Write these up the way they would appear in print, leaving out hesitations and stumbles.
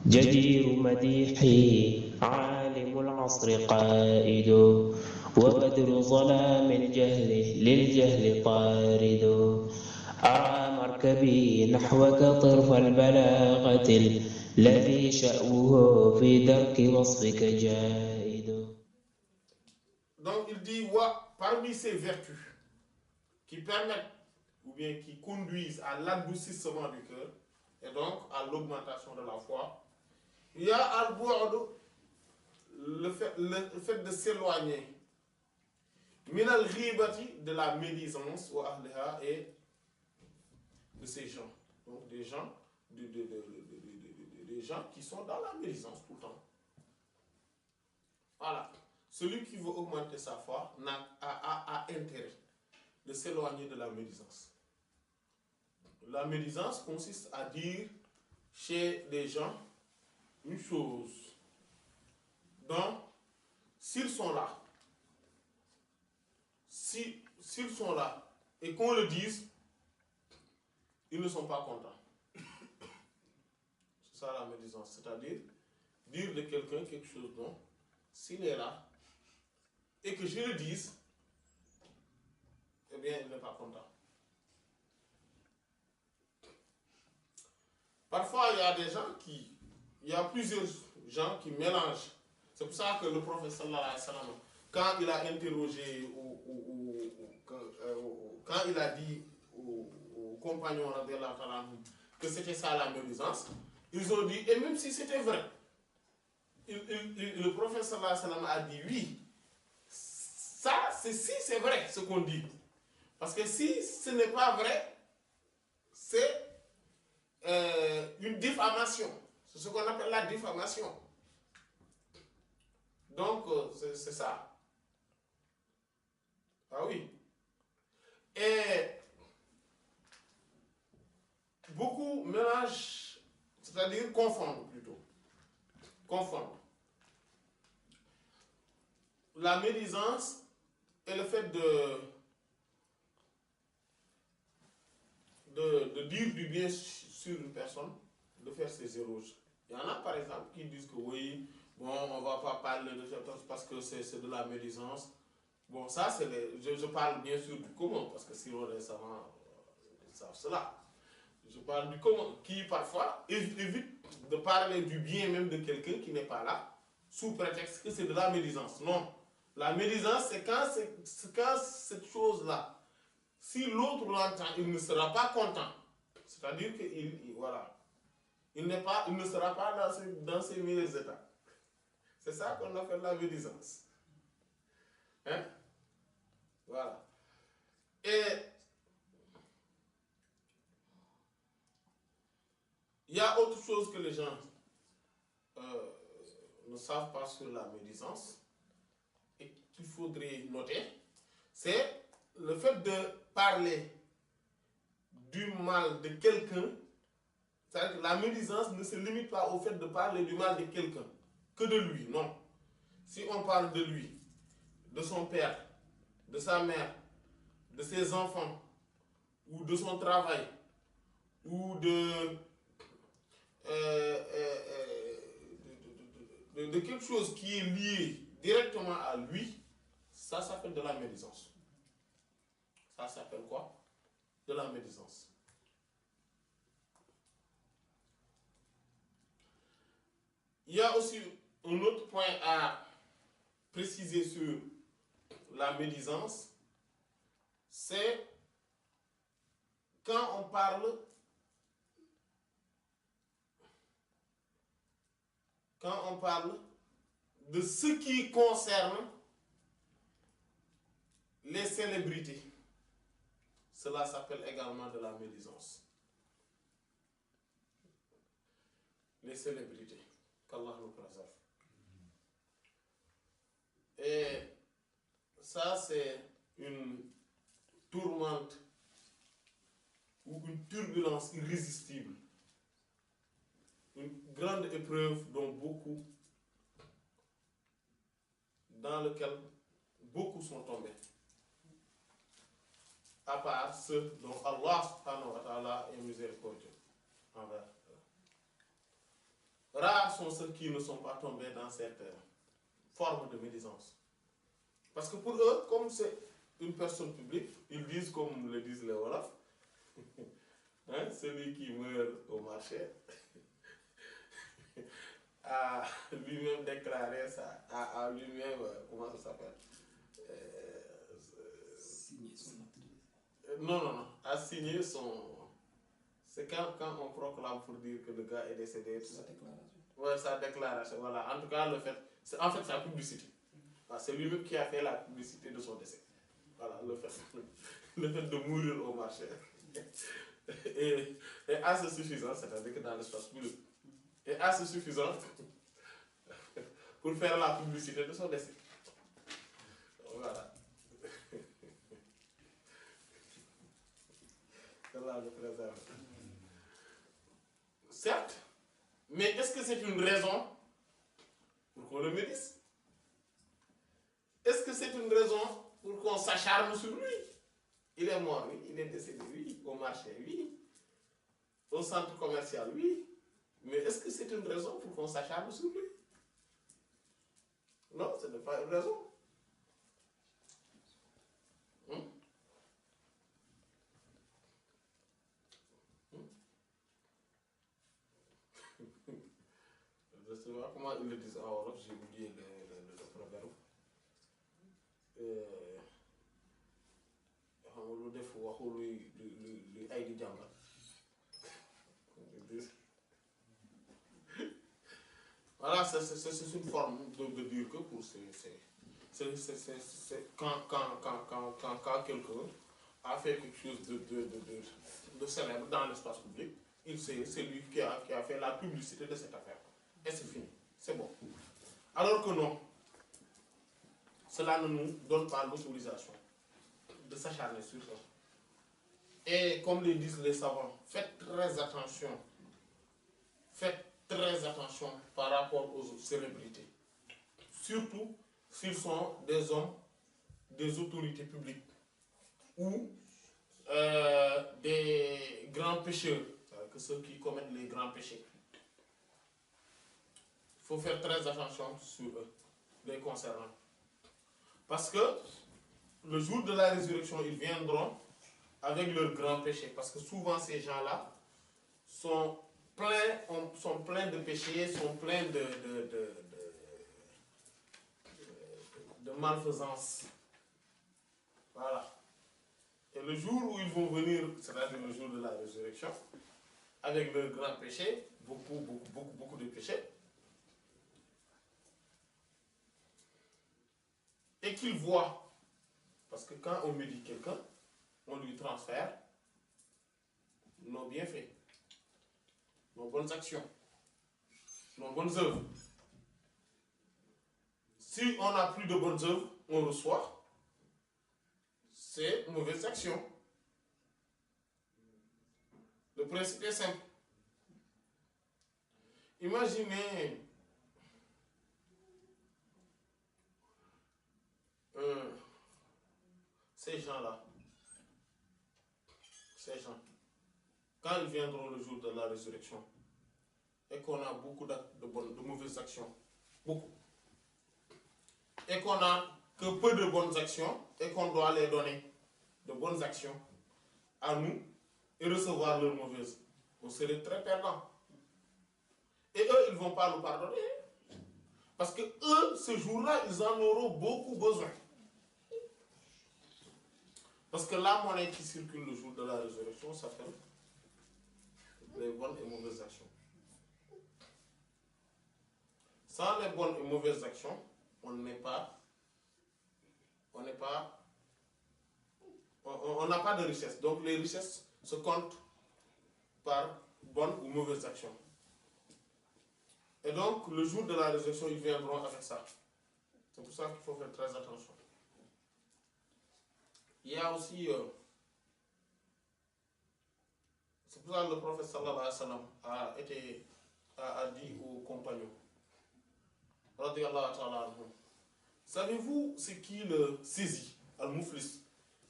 جدير مديحي عالم العصر قائد وبدر ظلام الجهل للجهل طارد أرى مركبي نحوك طرف البلاغة الذي شأوه في درك وصفك جائد. Donc il dit, parmi ces vertus qui permettent ou bien qui conduisent à l'adoucissement du cœur et donc à l'augmentation de la foi, il y a al-bu'd, le fait de s'éloigner, min al-ghibati, de la médisance, wa ahliha, et de ces gens. Donc des gens, des gens qui sont dans la médisance tout le temps. Voilà. Celui qui veut augmenter sa foi a intérêt de s'éloigner de la médisance. La médisance consiste à dire chez des gens une chose dont, s'ils sont là, s'ils sont là et qu'on le dise, ils ne sont pas contents. C'est ça la médisance, c'est-à-dire dire de quelqu'un quelque chose dont, s'il est là et que je le dise, eh bien, il n'est pas content. Parfois, il y a des gens il y a plusieurs gens qui mélangent. C'est pour ça que le prophète sallallahu alayhi wa sallam, quand il a interrogé, quand il a dit aux compagnons que c'était ça la médisance, ils ont dit, et même si c'était vrai, le prophète sallallahu alayhi wa sallam a dit oui, ça, si c'est vrai ce qu'on dit. Parce que si ce n'est pas vrai, c'est une diffamation. C'est ce qu'on appelle la diffamation. Donc, c'est ça. Ah oui. Et beaucoup mélangent, c'est-à-dire confondent plutôt. Confondent. La médisance et le fait de dire du bien sur une personne, de faire ses éloges. Il y en a par exemple qui disent que oui, bon, on ne va pas parler de cette chose parce que c'est de la médisance. Bon, ça, c'est je parle bien sûr du commun, parce que sinon les savants savent cela. Je parle du commun, qui parfois évite de parler du bien même de quelqu'un qui n'est pas là, sous prétexte que c'est de la médisance. Non. La médisance, c'est quand cette chose-là, si l'autre l'entend, il ne sera pas content. C'est-à-dire qu'il voilà, il ne sera pas dans ses meilleurs états. C'est ça qu'on appelle la médisance. Hein? Voilà. Et il y a autre chose que les gens ne savent pas sur la médisance et qu'il faudrait noter, c'est le fait de parler du mal de quelqu'un. C'est-à-dire que la médisance ne se limite pas au fait de parler du mal de quelqu'un, que de lui, non. Si on parle de lui, de son père, de sa mère, de ses enfants, ou de son travail, ou de quelque chose qui est lié directement à lui, ça s'appelle de la médisance. Ça s'appelle quoi? De la médisance. Il y a aussi un autre point à préciser sur la médisance, c'est quand on parle de ce qui concerne les célébrités. Cela s'appelle également de la médisance. Les célébrités. Qu'Allah nous préserve. Et ça, c'est une tourmente ou une turbulence irrésistible. Une grande épreuve dans lequel beaucoup sont tombés. À part ceux dont Allah subhanahu wa ta'ala est miséricordieux envers eux. rares sont ceux qui ne sont pas tombés dans cette forme de médisance. Parce que pour eux, comme c'est une personne publique, ils disent comme le disent les Wolofs, hein, celui qui meurt au marché a lui-même déclaré ça, a lui-même, comment ça s'appelle Signer son acte. non, a signé son... C'est quand on proclame pour dire que le gars est décédé. Sa déclaration. Ouais, sa déclaration, voilà. En tout cas, c'est en fait sa publicité. C'est lui-même qui a fait la publicité de son décès. Voilà, le fait de mourir au marché. Et assez suffisant, c'est-à-dire que dans l'espace public. Et assez suffisant pour faire la publicité de son décès. Voilà. Allah le préserve. Certes, mais est-ce que c'est une raison pour qu'on le médise? Est-ce que c'est une raison pour qu'on s'acharne sur lui? Il est mort, oui. Il est décédé, oui. Au marché, oui. Au centre commercial, oui. Mais est-ce que c'est une raison pour qu'on s'acharne sur lui? Non, ce n'est pas une raison. Je ne sais pas comment ils le disent en Europe, j'ai oublié le proverbe. Xam nga lu def waxu luy ay di jàngal. Voilà, c'est une forme de dire que pour quand quelqu'un a fait quelque chose de célèbre dans l'espace public, c'est lui qui a fait la publicité de cette affaire. Et c'est fini, c'est bon. Alors que non, cela ne nous donne pas l'autorisation de s'acharner sur ça. Et comme le disent les savants, faites très attention. Faites très attention par rapport aux célébrités. Surtout s'ils sont des hommes, des autorités publiques ou des grands pécheurs, que ceux qui commettent les grands péchés. Il faut faire très attention sur eux, les concernant. Parce que le jour de la résurrection, ils viendront avec leurs grands péchés. Parce que souvent, ces gens-là sont pleins de péchés, sont pleins de malfaisance. Voilà. Et le jour où ils vont venir, c'est-à-dire le jour de la résurrection, avec leurs grands péchés, beaucoup de péchés, et qu'ils voient, parce que quand on médit quelqu'un, on lui transfère nos bienfaits, nos bonnes actions, nos bonnes œuvres. Si on n'a plus de bonnes œuvres, on reçoit ces mauvaises actions. Le principe est simple. Imaginez ces gens-là, quand ils viendront le jour de la résurrection, et qu'on a beaucoup de mauvaises actions, beaucoup, et qu'on n'a que peu de bonnes actions, et qu'on doit les donner de bonnes actions à nous, et recevoir leurs mauvaises, on serait très perdants. Et eux, ils ne vont pas nous pardonner. Parce que eux, ce jour-là, ils en auront beaucoup besoin. Parce que la monnaie qui circule le jour de la résurrection s'appelle les bonnes et mauvaises actions. Sans les bonnes et mauvaises actions, on n'a pas de richesse. Donc les richesses se comptent par bonnes ou mauvaises actions. Et donc, le jour de la résurrection, ils viendront avec ça. C'est pour ça qu'il faut faire très attention. Il y a aussi... c'est pour ça que le prophète sallallahu alayhi wa sallam a dit aux compagnons, radiyallahu ta'ala anhum, savez-vous ce qui le saisit, al-muflis?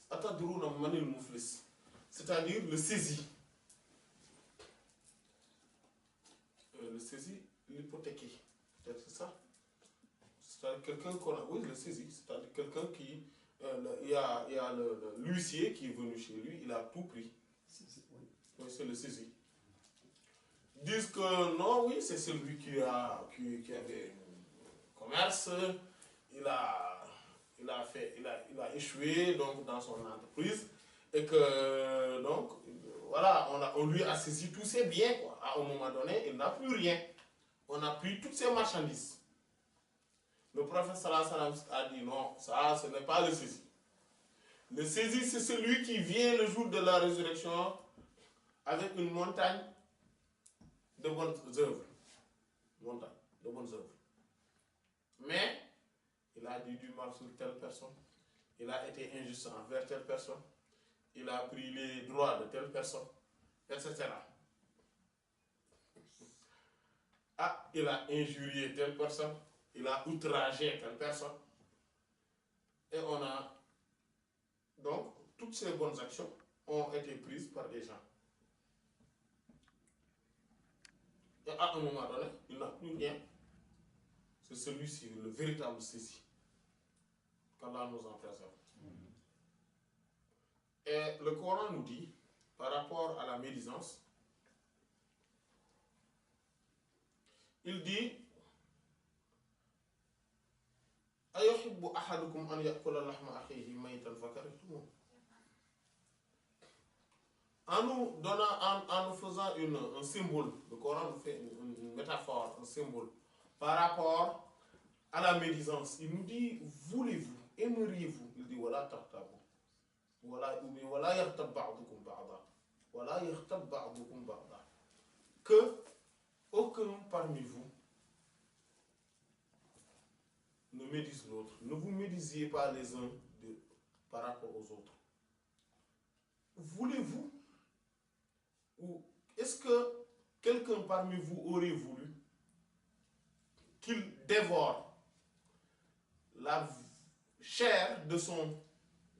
Atadruna manil muflis, c'est-à-dire le saisit. Le saisit, l'hypothéquer. Peut-être c'est ça. C'est-à-dire quelqu'un qu'on a, oui, le saisi. C'est-à-dire quelqu'un qui, il y a l'huissier qui est venu chez lui, il a tout pris. Oui, c'est le saisi. Ils disent que non, oui, c'est celui qui avait un commerce, il a échoué donc, dans son entreprise et que donc voilà, on lui a saisi tous ses biens, quoi. À un moment donné, il n'a plus rien. On a pris toutes ses marchandises. Le prophète sallallahu alayhi wa sallam a dit non, ça ce n'est pas le saisi. Le saisi, c'est celui qui vient le jour de la résurrection avec une montagne de bonnes œuvres. Montagne de bonnes œuvres. Mais il a dit du mal sur telle personne. Il a été injuste envers telle personne. Il a pris les droits de telle personne, etc. Ah, il a injurié telle personne. Il a outragé telle personne. Et on a... Donc, toutes ces bonnes actions ont été prises par des gens. Et à un moment donné, il n'a plus rien. C'est celui-ci, le véritable saisi. Qu'Allah nous en préserve. Et le Coran nous dit, par rapport à la médisance, il dit Ayuhibbu ahadukum an ya'kula lahma akhihi maytan fakarihtumuh. En nous donnant, en nous faisant un symbole, le Coran nous fait une métaphore, un symbole, par rapport à la médisance. Il nous dit, voulez-vous, aimeriez-vous? Il dit, voilà tahtabu. Voilà yaghtab ba'dukum ba'da. Voilà yaghtab ba'dukum ba'da. Que aucun parmi vous ne médise l'autre. Ne vous médisiez pas les uns par rapport aux autres. Voulez-vous, ou est-ce que quelqu'un parmi vous aurait voulu qu'il dévore la chair de son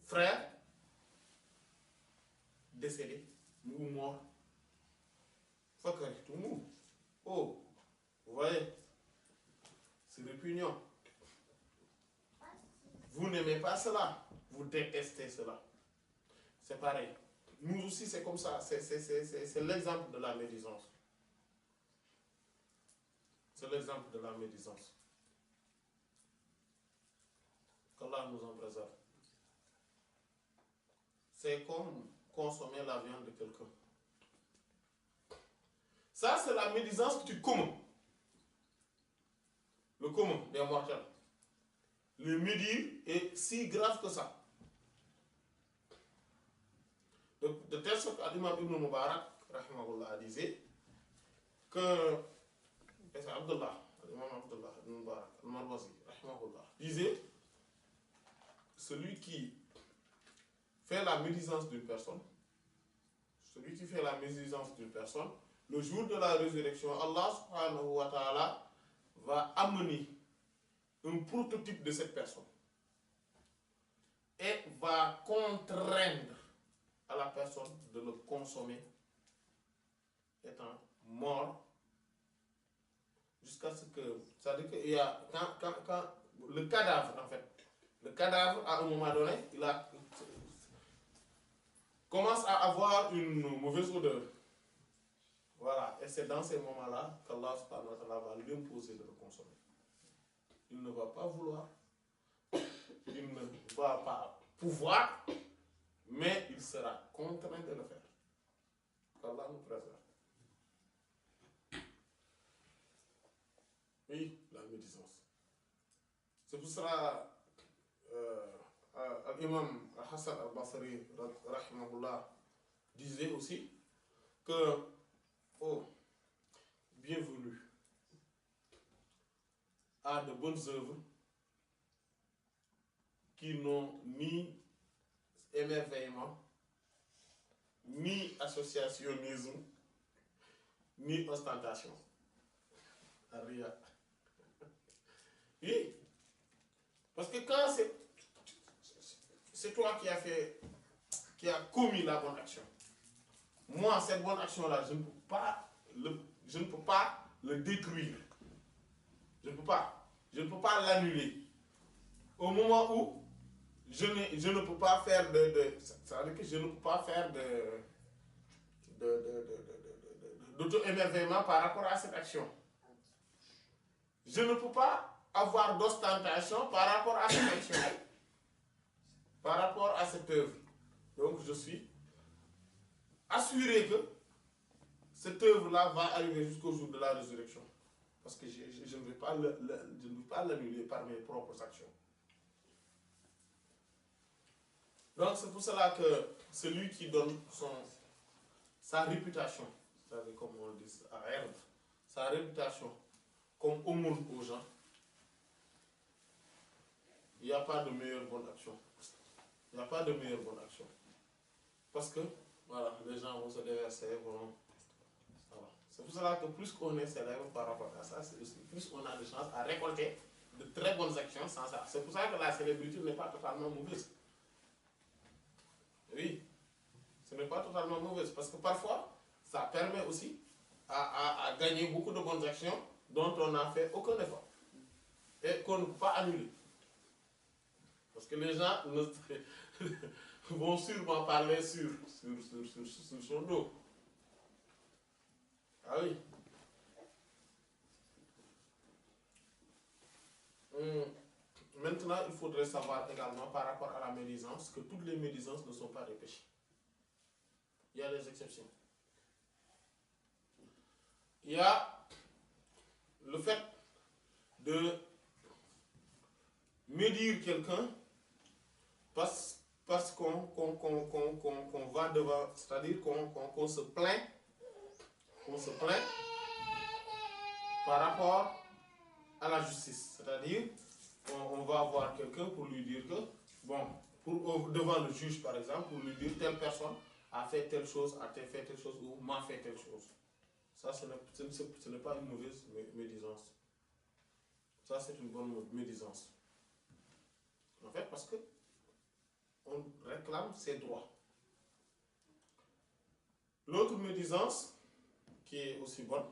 frère décédé ou mort? Fakarihtumuh. Oh, vous voyez, c'est répugnant. Vous n'aimez pas cela, vous détestez cela. C'est pareil. Nous aussi, c'est comme ça. C'est l'exemple de la médisance. C'est l'exemple de la médisance. Qu'Allah nous en préserve. C'est comme consommer la viande de quelqu'un. Ça, c'est la médisance du commun. Le commun des mortels. Le médire est si grave que ça. De telle sorte qu'Imam Ibn Mubarak, rahimahullah, disait que, et c'est Abdullah, l'imam Abdullah Ibn Mubarak, al-Marwazi, rahimahullah, disait, celui qui fait la médisance d'une personne, le jour de la résurrection, Allah subhanahu wa ta'ala va amener un prototype de cette personne et va contraindre à la personne de le consommer étant mort jusqu'à ce que, c'est-à-dire qu'il y a, quand le cadavre en fait, le cadavre à un moment donné, commence à avoir une mauvaise odeur. Voilà, et c'est dans ces moments-là qu'Allah subhanahu wa ta'ala va l'imposer de le consommer. Il ne va pas vouloir, il ne va pas pouvoir, mais il sera contraint de le faire. Qu'Allah nous préserve. Oui, la médisance. C'est pour cela, l'imam Hassan al-Basri, rahimahullah, disait aussi que, oh, bienvenue à de bonnes œuvres qui n'ont ni émerveillement, ni associationnisme, ni ostentation. Rien. Oui. Parce que quand c'est toi qui as commis la bonne action, moi, cette bonne action-là, je ne peux pas le détruire. Je ne peux pas. Je ne peux pas l'annuler. Au moment où je ne peux pas faire ça veut dire que je ne peux pas faire d'auto-émerveillement par rapport à cette action. Je ne peux pas avoir d'ostentation par rapport à cette action, par rapport à cette œuvre. Donc je suis assuré que cette œuvre-là va arriver jusqu'au jour de la résurrection. Parce que je ne vais pas l'annuler par mes propres actions. Donc c'est pour cela que celui qui donne sa réputation, c'est-à-dire comme on le dit à Herbe, sa réputation comme aumône aux gens, il n'y a pas de meilleure bonne action. Il n'y a pas de meilleure bonne action. Parce que, voilà, les gens vont se déverser, voilà. C'est pour cela que plus qu'on est célèbre par rapport à ça, plus on a de chances à récolter de très bonnes actions sans ça. C'est pour ça que la célébrité n'est pas totalement mauvaise. Oui, ce n'est pas totalement mauvaise, parce que parfois, ça permet aussi à gagner beaucoup de bonnes actions dont on n'a fait aucun effort et qu'on ne peut pas annuler. Parce que les gens vont sûrement parler sur son dos. Ah oui. Maintenant, il faudrait savoir également par rapport à la médisance que toutes les médisances ne sont pas des péchés. Il y a des exceptions. Il y a le fait de médire quelqu'un parce qu'on va devant, c'est-à-dire qu'on se plaint par rapport à la justice. C'est-à-dire, on va voir quelqu'un pour lui dire que, bon, devant le juge par exemple, pour lui dire telle personne a fait telle chose, a fait telle chose ou m'a fait telle chose. Ça, ce n'est pas une mauvaise médisance. Ça, c'est une bonne médisance. En fait, parce que on réclame ses droits. L'autre médisance, qui est aussi bonne,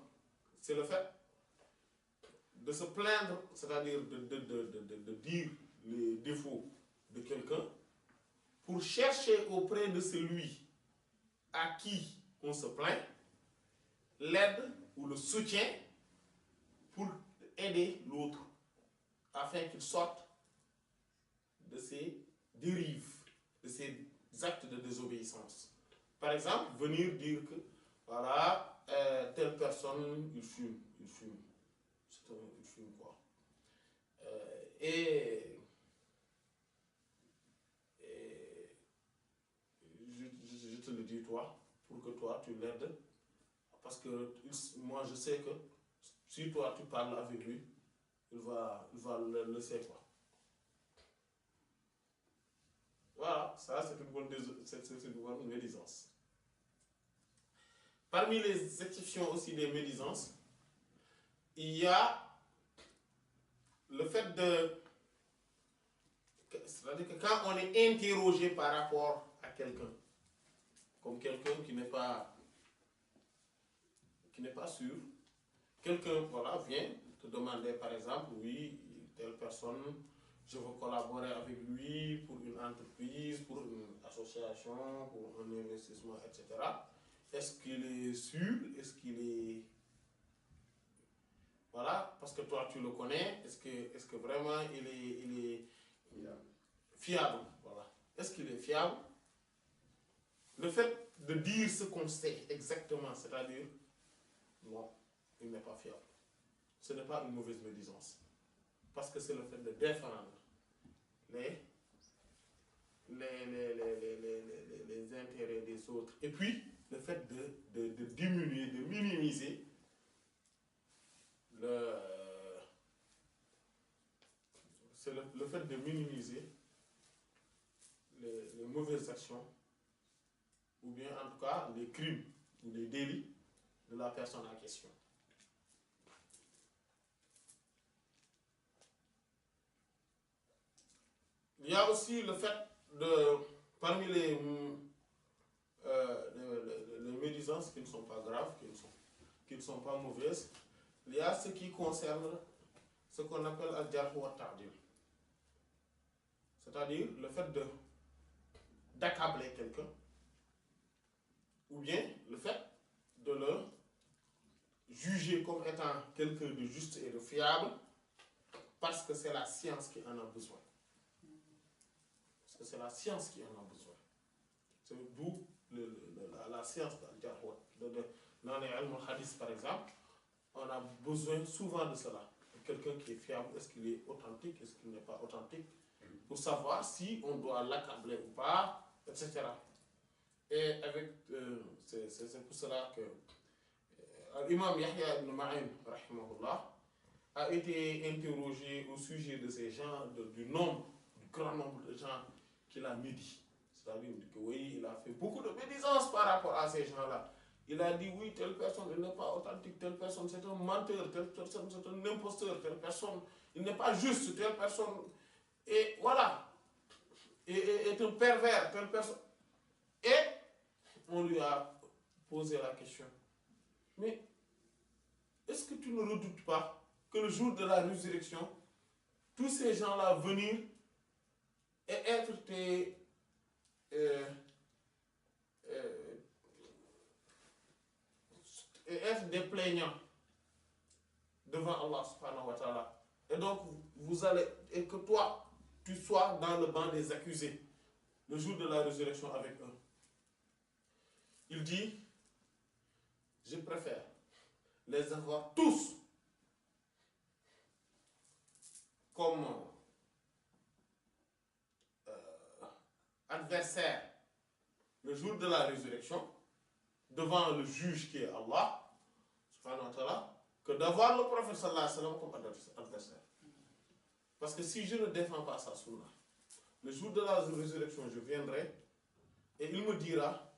c'est le fait de se plaindre, c'est-à-dire de dire les défauts de quelqu'un pour chercher auprès de celui à qui on se plaint l'aide ou le soutien pour aider l'autre afin qu'il sorte de ses dérives, de ses actes de désobéissance. Par exemple, venir dire que voilà, telle personne, il fume. Il fume quoi. Et je te le dis toi, pour que toi tu l'aides, parce que moi je sais que si toi tu parles avec lui, il va le laisser quoi. Voilà, ça c'est une bonne médisance. Parmi les exceptions aussi des médisances, il y a le fait c'est-à-dire que quand on est interrogé par rapport à quelqu'un, comme quelqu'un qui n'est pas sûr, quelqu'un voilà, vient te demander par exemple, oui, telle personne, je veux collaborer avec lui pour une entreprise, pour une association, pour un investissement, etc. Est-ce qu'il est sûr? Est-ce qu'il est... Voilà, parce que toi tu le connais, est-ce que vraiment il est fiable? Voilà. Est-ce qu'il est fiable? Le fait de dire ce qu'on sait exactement, c'est-à-dire, non, il n'est pas fiable. Ce n'est pas une mauvaise médisance. Parce que c'est le fait de défendre les intérêts des autres. Et puis, le fait de diminuer, de minimiser c'est le fait de minimiser les mauvaises actions, ou bien en tout cas les crimes ou les délits de la personne en question. Il y a aussi le fait de, parmi les médisances qui ne sont pas graves, qui ne sont pas mauvaises, il y a ce qui concerne ce qu'on appelle al-jarh wa ta'dil. C'est-à-dire le fait d'accabler quelqu'un, ou bien le fait de le juger comme étant quelqu'un de juste et de fiable, parce que c'est la science qui en a besoin. Parce que c'est la science qui en a besoin. C'est d'où la science d'al-jarh. Dans les ilm al-hadith par exemple, on a besoin souvent de cela. Quelqu'un qui est fiable, est-ce qu'il est authentique, est-ce qu'il n'est pas authentique, pour savoir si on doit l'accabler ou pas, etc. Et avec, c'est pour cela que l'imam Yahya ibn Ma'in, rahimahullah, a été interrogé au sujet de ces gens, du grand nombre de gens qu'il a médit. C'est-à-dire que oui, il a fait beaucoup de médisance par rapport à ces gens-là. Il a dit oui, telle personne n'est pas authentique, telle personne c'est un menteur, telle personne c'est un imposteur, telle personne il n'est pas juste, telle personne et voilà, est un pervers, telle personne. Et on lui a posé la question, mais est-ce que tu ne redoutes pas que le jour de la résurrection, tous ces gens-là venir et être tes et être des plaignants devant Allah subhanahu wa ta'ala. Et donc, vous allez, et que toi, tu sois dans le banc des accusés, le jour de la résurrection avec eux. Il dit, je préfère les avoir tous comme adversaires le jour de la résurrection, devant le juge qui est Allah, subhanahu wa ta'ala, que d'avoir le prophète sallallahu alayhi wa sallam comme adversaire. Parce que si je ne défends pas sa sunna, le jour de la résurrection, je viendrai et il me dira,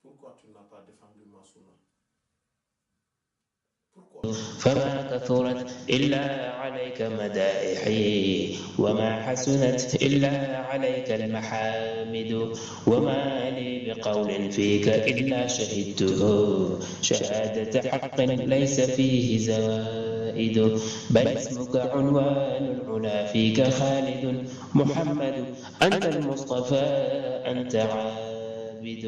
pourquoi tu n'as pas défendu ma sunna? فما كثرت إلا عليك مدائحي وما حسنت إلا عليك المحامد وما لي بقول فيك إلا شهدته شهادة حق ليس فيه زوائد بل اسمك عنوان العلا فيك خالد محمد أنت المصطفى أنت عابد